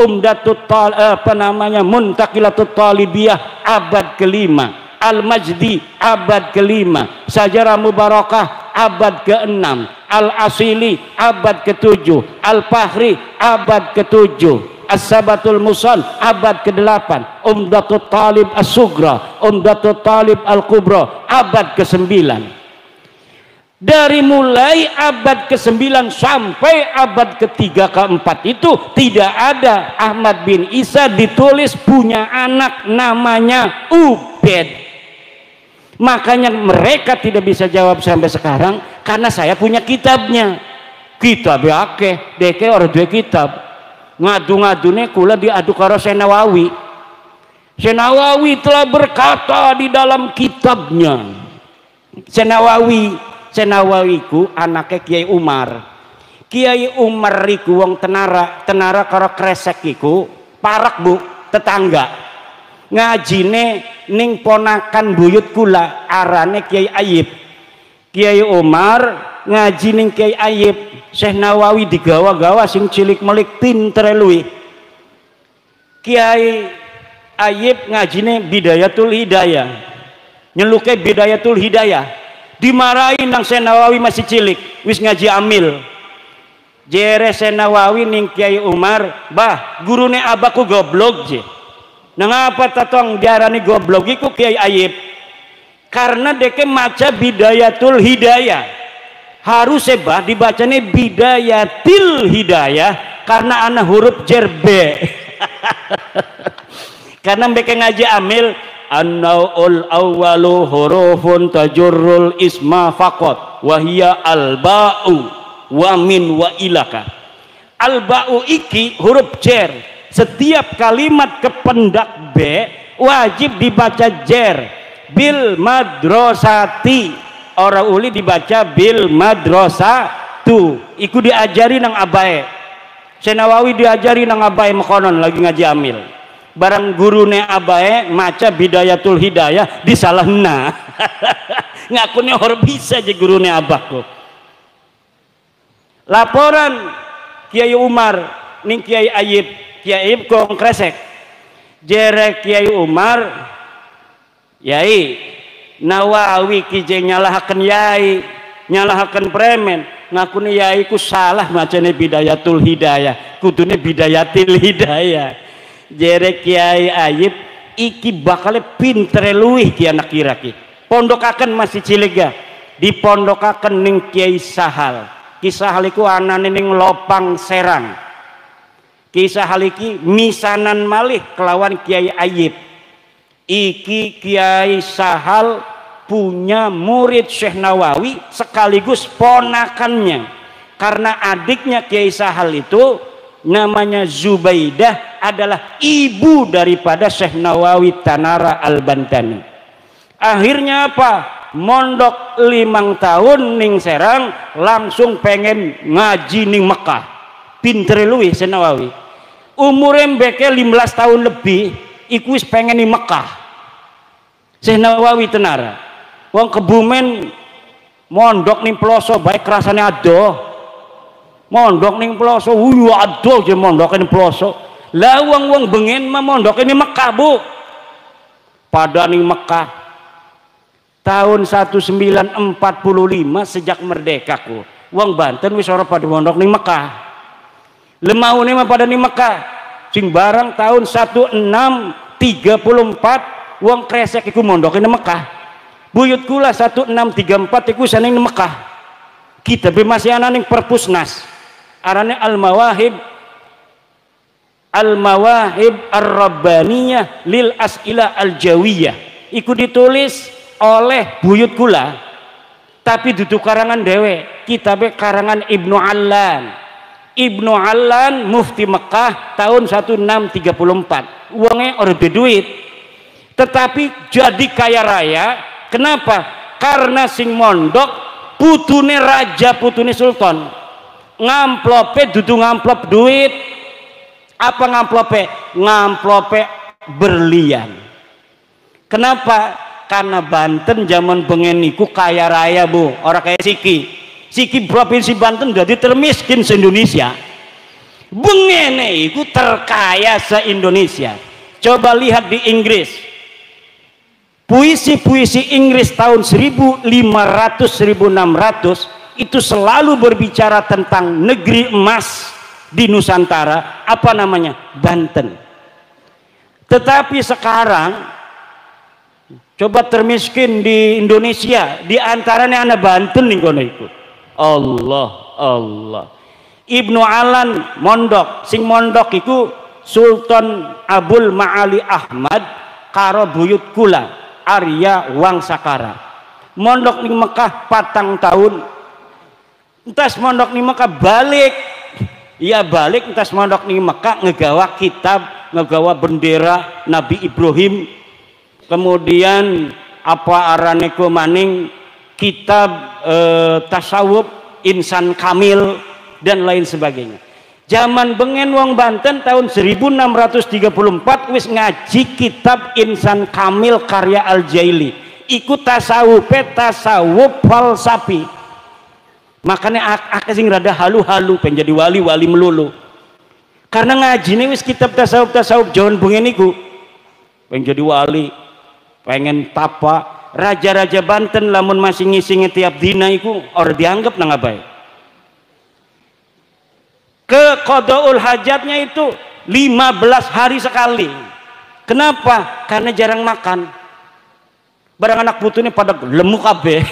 Muntaqilatut Talibiyah abad kelima. Al-Majdi abad kelima. Sajarah Mubarakah abad ke-6. Al-Asili abad ke-7. Al-Fahri abad ke-7. As-Sabatul Musal abad ke-8. Umdatul Talib As-Sugra, Umdatul Talib Al-Kubra abad ke-9. Dari mulai abad ke-9 sampai abad ke-3 ke-4 itu tidak ada Ahmad bin Isa ditulis punya anak namanya Ubed. Makanya mereka tidak bisa jawab sampai sekarang karena saya punya kitabnya. Kitab akeh, deke orang dua kitab. Ngadu-ngadune kula diadu karo Nawawi. Syekh Nawawi telah berkata di dalam kitabnya. Syekh Nawawi ku anaknya Kiai Umar. Kiai Umar iku wong tenara karo kresek iku parak bu tetangga. Ngajine ning ponakan buyut kula arane Kiai Ayib. Kiai Umar ngaji ning Kiai Ayib. Syekh Nawawi digawa-gawa sing cilik melik pinter luwih. Kiai Ayib ngajine Bidayatul Hidayah. Nyeluke Bidayatul Hidayah. Dimarahin nang Syekh Nawawi masih cilik, wis ngaji amil. Jere Syekh Nawawi ning Kiai Umar, "Bah, gurune abahku goblok je." Nang apa tatong diarani goblok iku Kiai Ayib? Karena deke maca Bidayatul Hidayah. Harus bah dibacanya Bidayatil Hidayah karena ana huruf jer B. Karena mereka ngaji amil an-naul awwalu hurufun tajurrul isma faqat wa hiya al-ba'u wa min wa ilaka. Al-ba'u iki huruf jer. Setiap kalimat kependak B wajib dibaca jer. Bil madrasati, orang uli dibaca bil madrasatu. Iku diajari nang abae. Syekh Nawawi diajari nang abae mekonon lagi ngaji amil. Barang gurune abae maca Bidayatul Hidayah disalahna. Ngakune orang bisa aja gurune abahku. Laporan Kiai Umar ning Kiai Ayib. Kiai Ayib kong kresek. Jere Kiai Umar, Yai Nawawi kije nyalahaken yai, nyalahaken premen. Ngakune yai ku salah macane Bidayatul Hidayah, kudune Bidayatil Hidayah. Jere Kiai Ayib iki bakal pintere luwih ki anak kira-ki. Pondokaken masih cilik ya. Dipondokaken ning Kiai Sahal. Ki Sahal iku anane ning Lopang Serang. Ki Sahal iki misanan malih kelawan Kiai Ayib. Iki Kiai Sahal punya murid Syekh Nawawi sekaligus ponakannya. Karena adiknya Kiai Sahal itu namanya Zubaidah adalah ibu daripada Syekh Nawawi Tanara Al-Bantani. Akhirnya apa? Mondok 5 tahun ning Serang langsung pengen ngaji ning Mekah. Pinter luwih Syekh Nawawi. Umure mbeke 15 tahun lebih iku wis pengen ning Mekah. Syekh Nawawi Tanara. Wong Kebumen mondok ning Ploso baik rasane adoh. Mondok ning Ploso wuyu adoh je mondok ning Ploso. Lah wong-wong bengen mah mondok ning Mekah, Bu. Pada ning Mekah tahun 1945 sejak merdeka ku. Wong Banten wis ora pada mondok ning Mekah. Lemaune mah pada ning Mekah. Sing barang tahun 1634 wong kresek iku mondok ning Mekah. Buyut kula 1634 iku saning ning Mekah. Kita be masih ana ning Perpusnas. Arane Al-Mawahib Ar-Rabbaniyah lil As'ila Al-Jawiyah. Iku ditulis oleh buyut kula. Tapi duduk karangan dewe. Kitabe karangan Ibnu Allan. Ibnu Allan mufti Mekah tahun 1634. Uangnya ora duit. Tetapi jadi kaya raya. Kenapa? Karena sing mondok putune raja, putune sultan. Ngamplope dudu ngamplop duit. Apa ngamplope? Ngamplope berlian. Kenapa? Karena Banten zaman bengen niku kaya raya, Bu. Orang kayak Siki. Siki provinsi Banten jadi termiskin se-Indonesia. Bengene iku terkaya se-Indonesia. Coba lihat di Inggris. Puisi-puisi Inggris tahun 1500-1600 itu selalu berbicara tentang negeri emas di Nusantara, apa namanya? Banten. Tetapi sekarang coba termiskin di Indonesia, di antaranya anak Banten nih kono ikut. Allah. Ibnu Allan mondok, sing mondok iku Sultan Abul Ma'ali Ahmad karo buyut kula Arya Wangsakara. Mondok ning Mekah 4 tahun. Entas mondok ning Mekah balik Ia balik entas mondok ning Mekah ngegawa kitab, ngegawa bendera Nabi Ibrahim, kemudian apa arane ku maning kitab tasawuf Insan Kamil dan lain sebagainya. Zaman bengen wong Banten tahun 1634 wis ngaji kitab Insan Kamil karya Al-Jaili. Iku tasawuf falsafi. Makanya akeh sing rada halu-halu pengen jadi wali-wali melulu. Karena ngaji nih wis kitab tasawuf jaman bengen niku. Pengen jadi wali, pengen tapa. Raja-raja Banten lamun masih ngisi tiap dina iku ora dianggap nang abae. Ke qadaul hajatnya itu 15 hari sekali. Kenapa? Karena jarang makan. Barang anak putune pada lemu kabeh.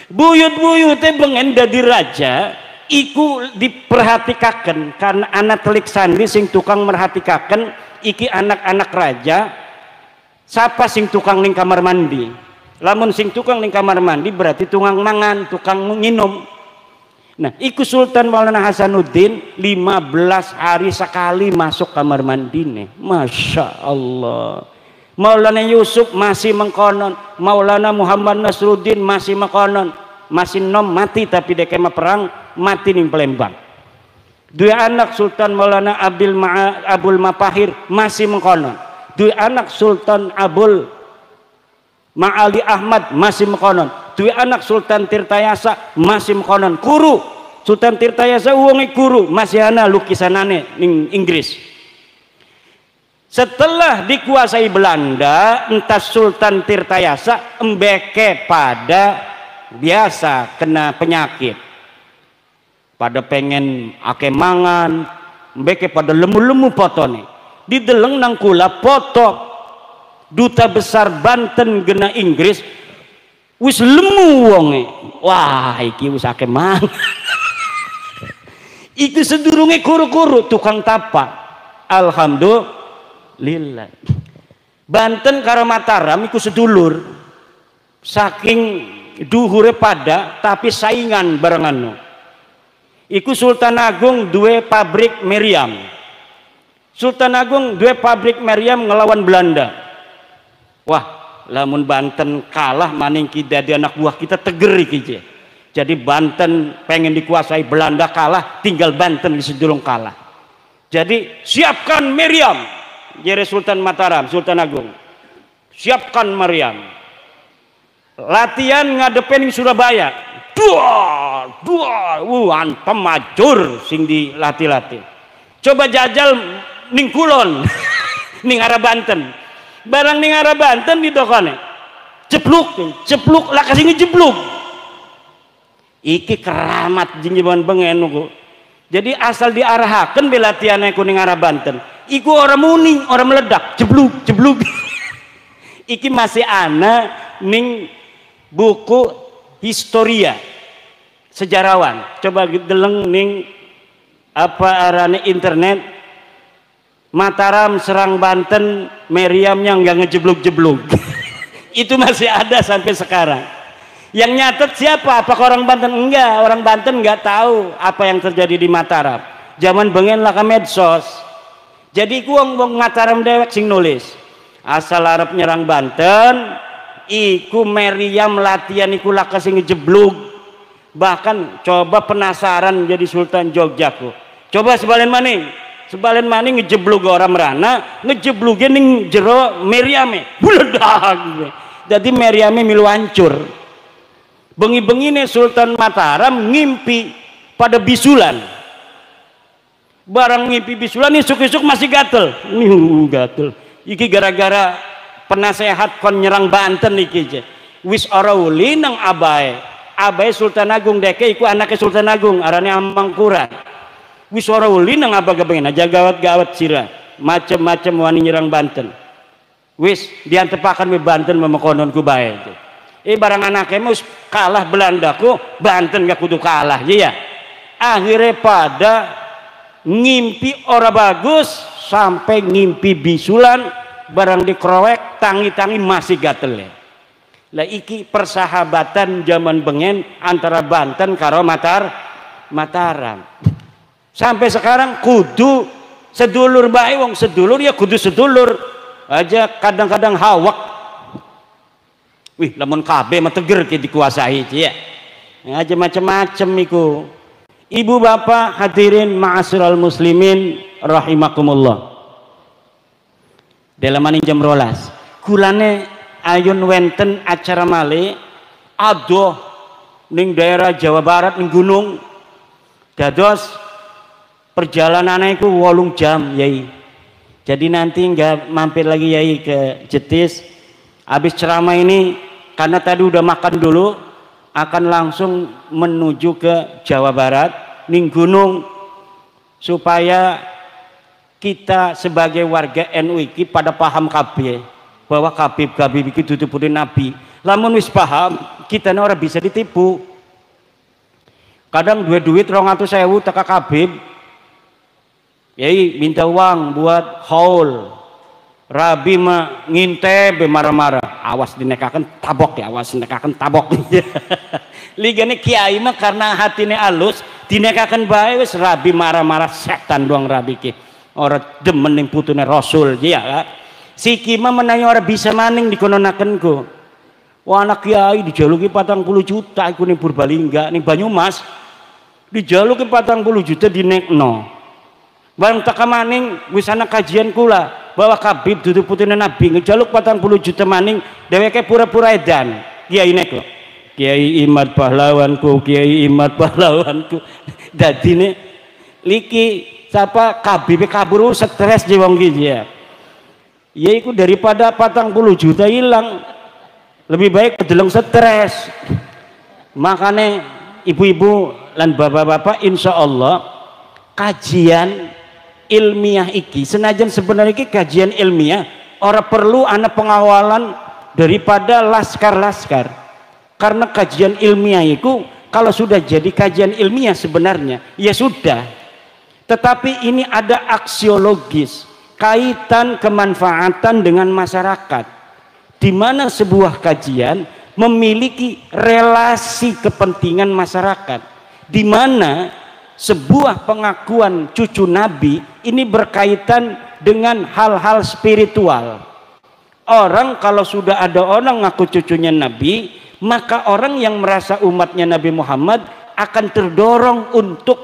Buyut-buyute bengen dadi raja iku diperhatikaken karena anak telik sandi sing tukang merhatikaken iki anak-anak raja. Siapa sing tukang ning kamar mandi? Lamun sing tukang ning kamar mandi berarti tukang mangan, tukang nginum. Nah, iku Sultan Maulana Hasanuddin 15 hari sekali masuk kamar mandi nih. Masya Allah. Maulana Yusuf masih mengkonon, Maulana Muhammad Nasruddin masih mengkonon, masih nom mati tapi dek perang mati ning Palembang. Dua anak Sultan Maulana Abul Mapahir masih mengkonon. Dua anak Sultan Abul Ma'ali Ahmad masih mengkonon. Dua anak Sultan Tirtayasa masih mengkonon. Kuru Sultan Tirtayasa uangnya kuru masih ana lukisanane ning Inggris. Setelah dikuasai Belanda, entah Sultan Tirtayasa embeke pada biasa kena penyakit, pada pengen ake mangan, embeke pada lemu-lemu potone. Dideleng nang kula foto duta besar Banten gena Inggris, wis lemu wonge. Wah, iki wis ake mangan. Iki sedurunge kuru-kuru tukang tapak. Alhamdulillah. Banten karo Mataram iku sedulur. Saking duhure pada tapi saingan barengan. Iku Sultan Agung duwe pabrik meriam. Sultan Agung duwe pabrik meriam ngelawan Belanda. Wah, lamun Banten kalah maning kita di anak buah kita teger iki. Jadi Banten pengen dikuasai Belanda kalah, tinggal Banten di sedurung kalah. Jadi siapkan meriam. Jere Sultan Mataram, Sultan Agung. Siapkan meriam. Latihan ngadepin di Surabaya. Dua, antem majur sing dilatih-latih. Coba jajal ning Kulon, ning arah Banten. Barang ning arah Banten di dokone. Cepluk lah kasih ngejebluk. Iki keramat jinjiban bengen ku. Jadi asal diarahaken belatiannya kuning arah Banten. Iku orang muni, orang meledak, jebluk. Iki masih ana ning buku historia sejarawan. Coba deleng ning apa arane internet. Mataram serang Banten, meriamnya nggak ngejebluk-jebluk. Itu masih ada sampai sekarang. Yang nyatet siapa? Apakah orang Banten? Enggak, orang Banten nggak tahu apa yang terjadi di Mataram. Zaman bengen lah ke medsos. Jadi ku wong Mataram dewek sing nulis. Asal Arab nyerang Banten, iku meriam latihan iku laka sing ngejebluk. Bahkan coba penasaran jadi Sultan Jogjaku. Coba sebalen maning ngejebluk orang merana, ngejebluknya ning jero meriame. Buledak. Jadi meriame milu hancur. Bengi-bengi nih Sultan Mataram ngimpi pada bisulan. Barang ngimpi bisulan isuk-isuk masih gatel. Gatel. Iki gara-gara penasehat kon nyerang Banten iki. Wis ora uli nang abae. Abae Sultan Agung deke iku anaknya Sultan Agung arane Amangkurat. Wis ora uli nang abaga bengen aja gawat-gawat sira. Macem-macem wani nyerang Banten. Wis diantepakan we Banten memekonon ku bae. Barang anaknya mus kalah Belandaku, Banten gak kudu kalah ya. Akhirnya pada ngimpi ora bagus sampai ngimpi bisulan, barang dikerowek tangi-tangi masih gatel ya. Lah iki persahabatan zaman bengen antara Banten karo Mataram. Sampai sekarang kudu sedulur bae, wong sedulur ya kudu sedulur aja kadang-kadang hawak. Wih, lamun kabeh mah teger ki dikuasai ya. Aja macam-macam iku. Ibu bapak hadirin ma'asyiral muslimin rahimakumullah. Dalam jam rolas kulane ayun wenten acara male adoh ning daerah Jawa Barat ning gunung dados perjalanannya itu 8 jam yai. Jadi nanti nggak mampir lagi yai ke Jetis habis ceramah ini karena tadi udah makan dulu akan langsung menuju ke Jawa Barat ning gunung supaya kita sebagai warga NU iki pada paham kabeh bahwa Habib iki dudu nabi. Lamun wis paham kita ora bisa ditipu. Kadang duit 200.000 teka Habib yai minta uang buat haul Rabi mah nginte be marah-marah awas dinekakan tabok ya awas dinekakan tabok ligane kiai mah karena hatine alus dinekakan bae wis Rabi marah-marah setan doang Rabi ki ora demen ning putune Rasul ya siki mah menanya ora bisa maning dikononakenku wah anak kiai dijaluki 40 juta iku ning Purbalingga ning Banyumas dijaluki 40 juta dinekno bareng teka maning wis ana kajian kula bahwa Habib dudu putune nabi ngejaluk 40 juta maning dheweke pura-pura edan kiai nek Kiai Imad pahlawanku Kiai Imad pahlawanku dadine liki siapa Habib kabur stres di wong iki ya iku daripada 40 juta hilang lebih baik kedeleng stres makanya ibu-ibu lan bapak-bapak insya Allah kajian ilmiah iki senajan sebenarnya iki kajian ilmiah ora perlu ana pengawalan daripada laskar-laskar karena kajian ilmiah itu kalau sudah jadi kajian ilmiah sebenarnya ya sudah tetapi ini ada aksiologis kaitan kemanfaatan dengan masyarakat di mana sebuah kajian memiliki relasi kepentingan masyarakat di mana sebuah pengakuan cucu Nabi ini berkaitan dengan hal-hal spiritual. Orang kalau sudah ada orang ngaku cucunya Nabi, maka orang yang merasa umatnya Nabi Muhammad akan terdorong untuk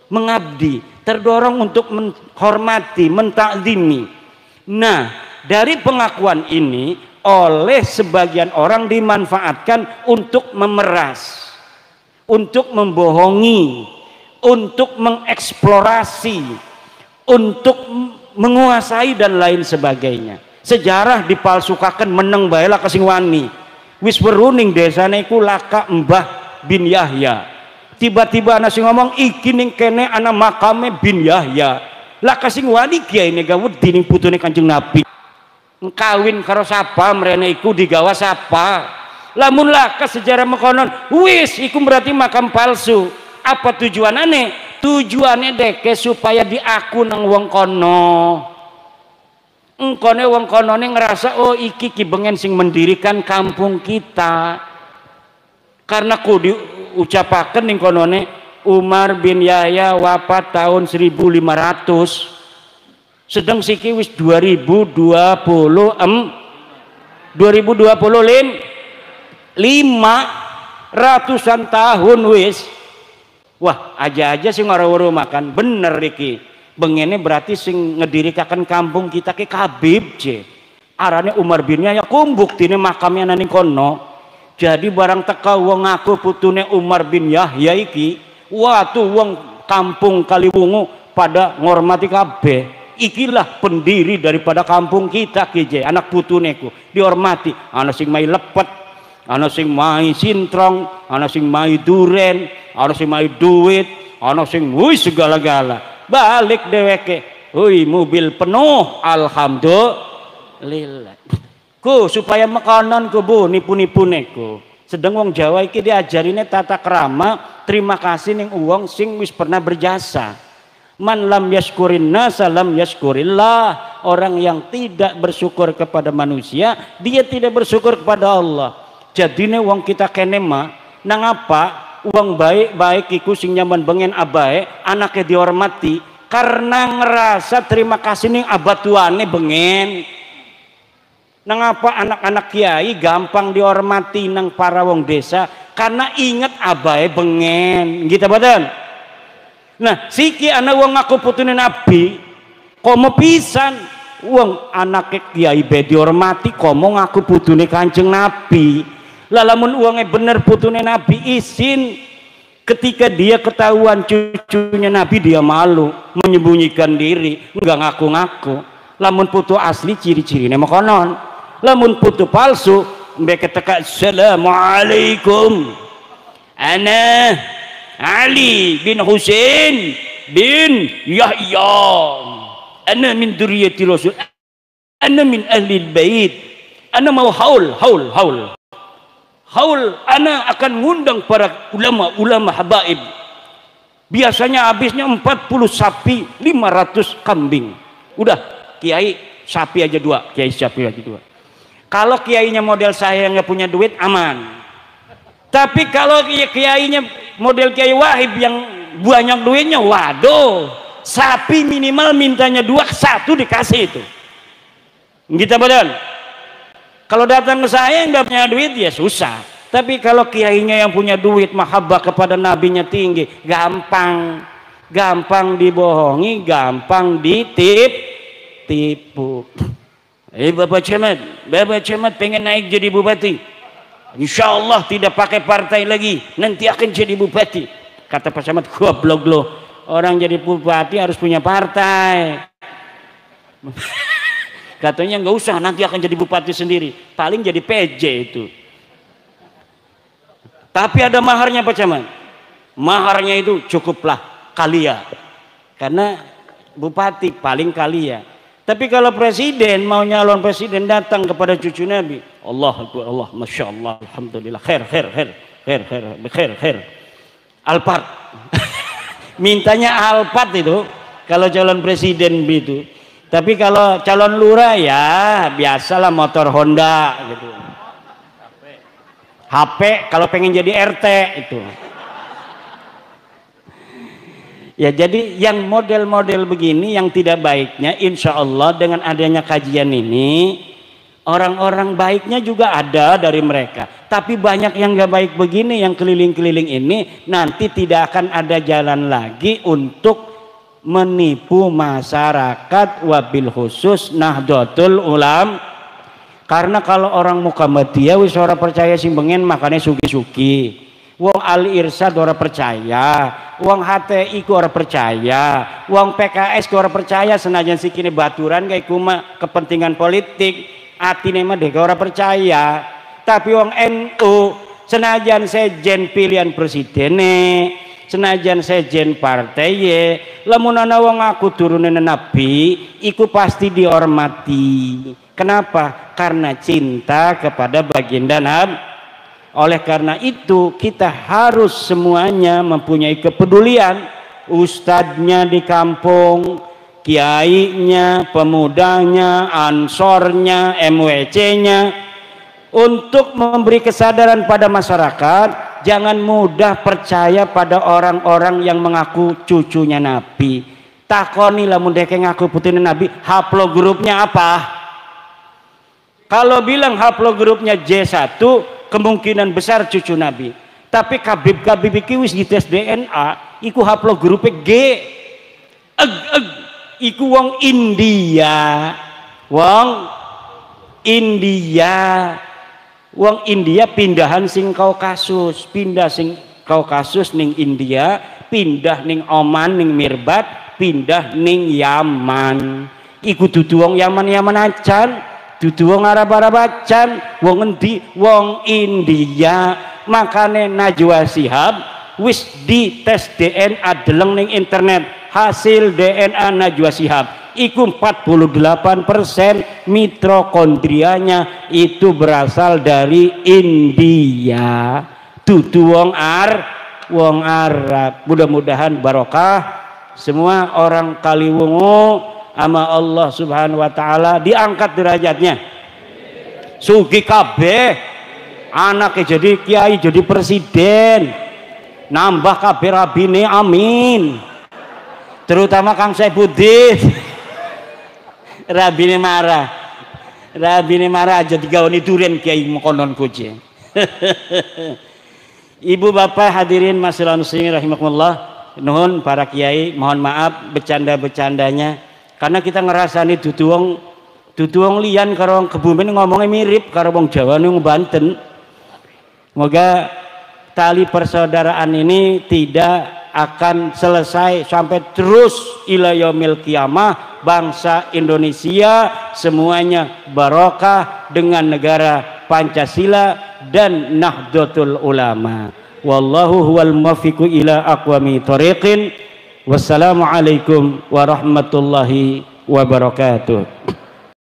mengabdi, terdorong untuk menghormati, mentakzimi. Nah, dari pengakuan ini oleh sebagian orang dimanfaatkan untuk memeras, untuk membohongi, untuk mengeksplorasi, untuk menguasai dan lain sebagainya. Sejarah dipalsukakan meneng bae lah kasing wani. Wis weruning desane iku laka Mbah bin Yahya. Tiba-tiba ana sing ngomong iki ning kene ana makame bin Yahya. Lah kasing wani kiyaine gawut dining putune Kanjeng Nabi. Kawin karo sapa mrene iku digawa sapa. Lamun laka sejarah mekonon wis iku berarti makam palsu. Apa tujuanane? Tujuannya deke supaya diaku nang wong kono. Engkone wong konone ngerasa oh iki ki bengen sing mendirikan kampung kita. Karena ku diucapaken ning konone Umar bin Yahya wafat tahun 1500. Sedang siki wis 2025 ratusan tahun wis. Wah, aja sing ora-ora makan bener iki. Bengene berarti sing ngedirikan kampung kita ke Habib je. Arane Umar bin Yahya kumbuktine makamnya nang kono. Jadi barang teka wong ngaku putune Umar bin Yahya iki, wah tuh wong kampung Kaliwungu pada ngormati kabeh. Ikilah pendiri daripada kampung kita ki je, anak putuneku dihormati. Ana sing mai lepet, ana sing mai sintrong, ana sing mai duren, ana sing mai duit, ana sing wis segala-gala. Balik dheweke, "Hoi, mobil penuh, alhamdulillah." Ku supaya makanan ku bu nipu-nipuneku. Sedang wong Jawa iki diajarine tata krama, terima kasih ning wong sing wis pernah berjasa. Man lam yaskurin nasa lam yaskurillah. Orang yang tidak bersyukur kepada manusia, dia tidak bersyukur kepada Allah. Jadine wong kita kene mah nang apa uang baik-baik iku sing nyaman bengen abae anaknya dihormati karena ngerasa terima kasih ning abah tuane bengen. Nangapa anak-anak kiai gampang dihormati nang para wong desa karena inget abae bengen gitu badan. Nah siki anak wong ngaku putune nabi komo pisan wong anak kiai be dihormati komo ngaku putune Kanjeng Nabi. Lamun uangnya bener putune Nabi izin, ketika dia ketahuan cucunya Nabi dia malu menyembunyikan diri nggak ngaku-ngaku. Lamun putu asli ciri-cirinya makonon, lamun putu palsu mbek keteka assalamualaikum ana Ali bin Husain bin Yahya ana min dzurriyyati Rasul ana min ahli bait ana mau haul ana akan ngundang para ulama habaib. Biasanya habisnya 40 sapi 500 kambing. Udah kiai sapi aja 2, kiai sapi aja 2. Kalau kiainya model saya nggak punya duit aman. Tapi kalau kiainya model Kiai Wahib yang banyak duitnya, waduh, sapi minimal mintanya 2, 1 dikasih itu. Gitu badan. Kalau datang ke saya yang nggak punya duit ya susah. Tapi kalau kiainya yang punya duit, mahabbah kepada nabinya tinggi, gampang dibohongi, gampang tipu. Bapak Camat pengen naik jadi bupati, insya Allah tidak pakai partai lagi, nanti akan jadi bupati. Kata Pak Camat, goblok lo, orang jadi bupati harus punya partai. Katanya nggak usah, nanti akan jadi bupati sendiri, paling jadi PJ itu. Tapi ada maharnya Pak Camat, maharnya itu cukuplah kalia, karena bupati paling kalia. Tapi kalau presiden mau nyalon presiden datang kepada cucu Nabi, Allah, masya Allah, alhamdulillah, khair, Alphard, mintanya Alphard itu kalau calon presiden begitu. Tapi kalau calon lurah ya biasalah motor Honda gitu. HP kalau pengen jadi RT itu. Ya jadi yang model-model begini yang tidak baiknya insya Allah dengan adanya kajian ini orang-orang baiknya juga ada dari mereka. Tapi banyak yang gak baik begini yang keliling-keliling ini nanti tidak akan ada jalan lagi untuk menipu masyarakat wabil khusus Nahdlatul Ulama. Karena kalau orang Muhammadiyah wis ora percaya sing bengen makanya sugi-sugi. Wong Al-Irsyad ora percaya, wong HTI ku ora percaya, wong PKS ku ora percaya senajan sikine baturan kayak kuma kepentingan politik, atine mah dek ora percaya. Tapi wong NU senajan sejen pilihan presidene, senajan sejen partai ye, lamun ana wong aku turunan Nabi, iku pasti dihormati. Kenapa? Karena cinta kepada baginda Nabi. Oleh karena itu kita harus semuanya mempunyai kepedulian, ustadznya di kampung, kiainya, pemudanya, ansornya, MWC-nya, untuk memberi kesadaran pada masyarakat. Jangan mudah percaya pada orang-orang yang mengaku cucunya Nabi. Takoni lamun deke ngaku putune Nabi, haplogrupnya apa? Kalau bilang haplogrupnya J1, kemungkinan besar cucu Nabi. Tapi Kabib iki wis dites DNA, iku haplogrupe G. Iku wong India. Wong India pindahan sing Kaukasus, pindah sing Kaukasus ning India, pindah ning Oman ning Mirbat, pindah ning Yaman. Iku dudu wong Yaman acan. Dudu wong Arab acan, wong endi? Wong India. Makane Najwa Shihab wis di tes DNA deleng ning internet, hasil DNA Najwa Shihab iku 48% mitokondrianya itu berasal dari India. Dudu wong Arab. Mudah-mudahan barokah semua orang Kaliwungu ama Allah Subhanahu wa taala diangkat derajatnya. Sugi kabeh, anaknya jadi kiai, jadi presiden. nambah kabeh rabine amin, terutama Kang Saifuddin. Rabine marah aja digaweni duren kiai konon kuci. Ibu bapak hadirin masyaallah muslimin rahimakumullah, nuhun para kiai mohon maaf bercanda-bercandanya karena kita ngerasani dudu wong liyan karo wong Kebumen ngomongnya mirip karo wong Jawa ning Banten. Semoga tali persaudaraan ini tidak akan selesai sampai terus ila yaumil qiyamah. Bangsa Indonesia semuanya barokah dengan negara Pancasila dan Nahdlatul Ulama. Wallahu huwal muwaffiqu ila aqwami thoriqin. Wassalamualaikum warahmatullahi wabarakatuh.